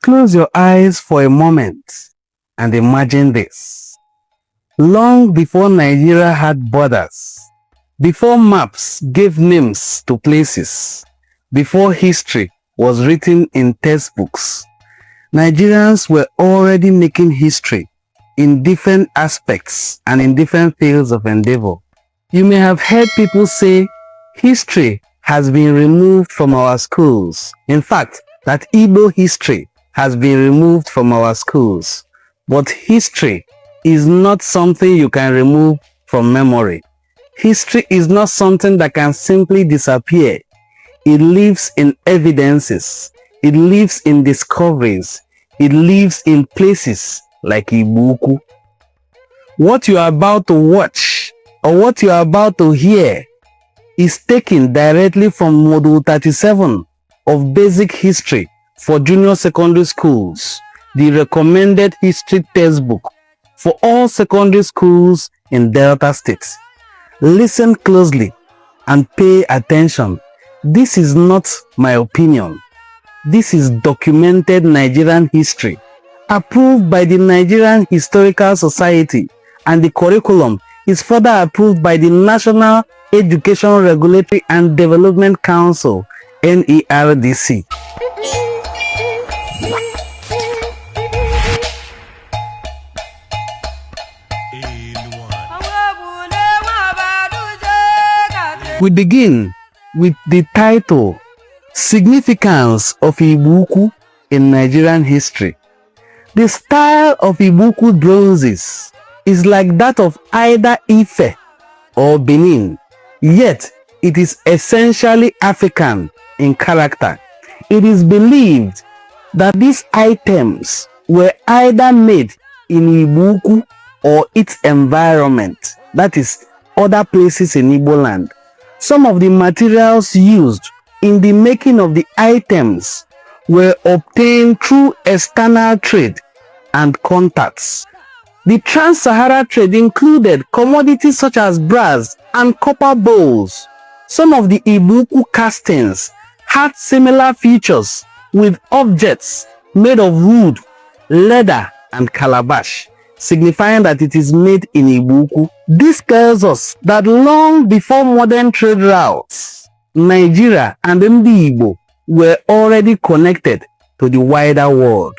Close your eyes for a moment and imagine this. Long before Nigeria had borders, before maps gave names to places, before history was written in textbooks, Nigerians were already making history in different aspects and in different fields of endeavor. You may have heard people say history has been removed from our schools. In fact, that Igbo history has been removed from our schools. But history is not something you can remove from memory. History is not something that can simply disappear. It lives in evidences. It lives in discoveries. It lives in places like Igbo-Ukwu. What you are about to watch or what you are about to hear is taken directly from Module 37 of Basic History for Junior Secondary Schools, the recommended history textbook for all secondary schools in Delta State. Listen closely and pay attention. This is not my opinion. This is documented Nigerian history, approved by the Nigerian Historical Society, and the curriculum is further approved by the National Education Regulatory and Development Council, NERDC. We begin with the title, Significance of Igbo-Ukwu in Nigerian History. The style of Igbo-Ukwu bronzes is like that of either Ife or Benin, yet it is essentially African in character. It is believed that these items were either made in Igbo-Ukwu or its environment, that is, other places in Igbo land. Some of the materials used in the making of the items were obtained through external trade and contacts. The Trans-Sahara trade included commodities such as brass and copper bowls. Some of the Igbo-Ukwu castings had similar features with objects made of wood, leather, and calabash, signifying that it is made in Igbo-Ukwu. This tells us that long before modern trade routes, Nigeria and Ndi Igbo were already connected to the wider world.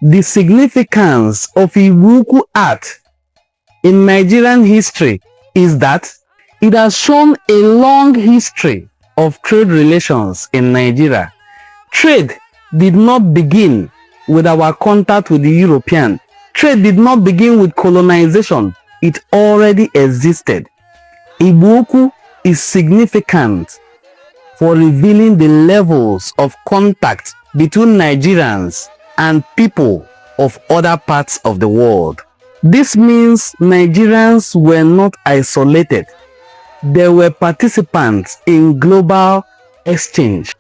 The significance of Igbo-Ukwu art in Nigerian history is that it has shown a long history of trade relations in Nigeria. Trade did not begin with our contact with the European. Trade did not begin with colonization. It already existed. Igbo-Ukwu is significant for revealing the levels of contact between Nigerians and people of other parts of the world. This means Nigerians were not isolated. They were participants in global exchange.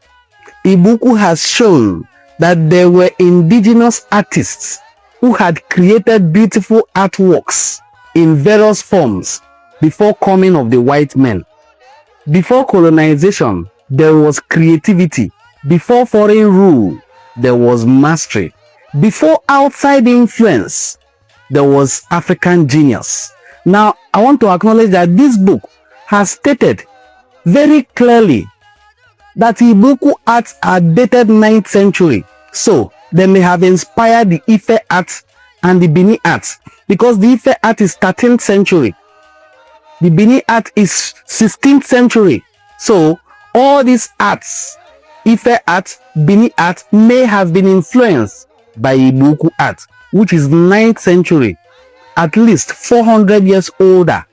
Igbo-Ukwu has shown that there were indigenous artists who had created beautiful artworks in various forms before coming of the white men. Before colonization, there was creativity. Before foreign rule, there was mastery. Before outside influence, there was African genius. Now, I want to acknowledge that this book has stated very clearly that Igbo-Ukwu arts are dated 9th century. So, they may have inspired the Ife art and the Bini art, because the Ife art is 13th century. The Bini art is 16th century. So, all these arts, Ife art, Bini art, may have been influenced by Igbo-Ukwu art, which is 9th century, at least 400 years older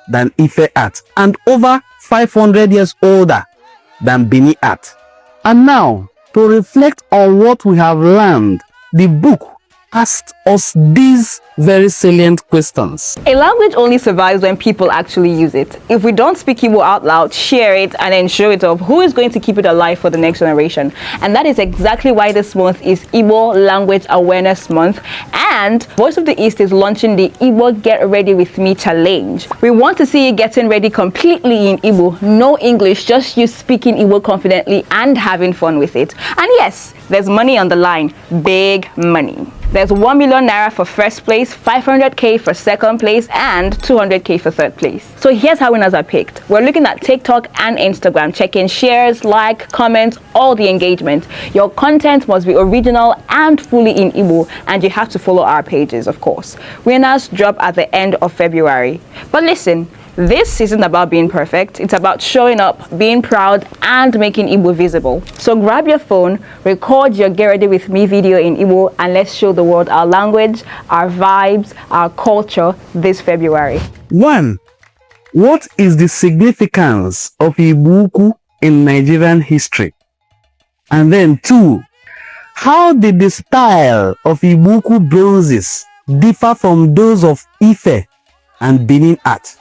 than Ife art, and over 500 years older than Bini art. And now, to reflect on what we have learned, the book asked us these very salient questions. A language only survives when people actually use it. If we don't speak Igbo out loud, share it, and then show it off, who is going to keep it alive for the next generation? And that is exactly why this month is Igbo Language Awareness Month, and Voice of the East is launching the Igbo Get Ready With Me Challenge. We want to see you getting ready completely in Igbo, no English, just you speaking Igbo confidently and having fun with it. And yes, there's money on the line, big money. There's 1 million naira for first place, 500k for second place, and 200k for third place. So here's how winners are picked. We're looking at TikTok and Instagram, checking shares, like, comments, all the engagement. Your content must be original and fully in Igbo, and you have to follow our pages, of course. Winners drop at the end of February. But listen, this isn't about being perfect, it's about showing up, being proud, and making Igbo visible. So grab your phone, record your Get Ready With Me video in Igbo, and let's show the world our language, our vibes, our culture this February. 1. What is the significance of Igbo-Ukwu in Nigerian history? And then 2. How did the style of Igbo-Ukwu bronzes differ from those of Ife and Benin art?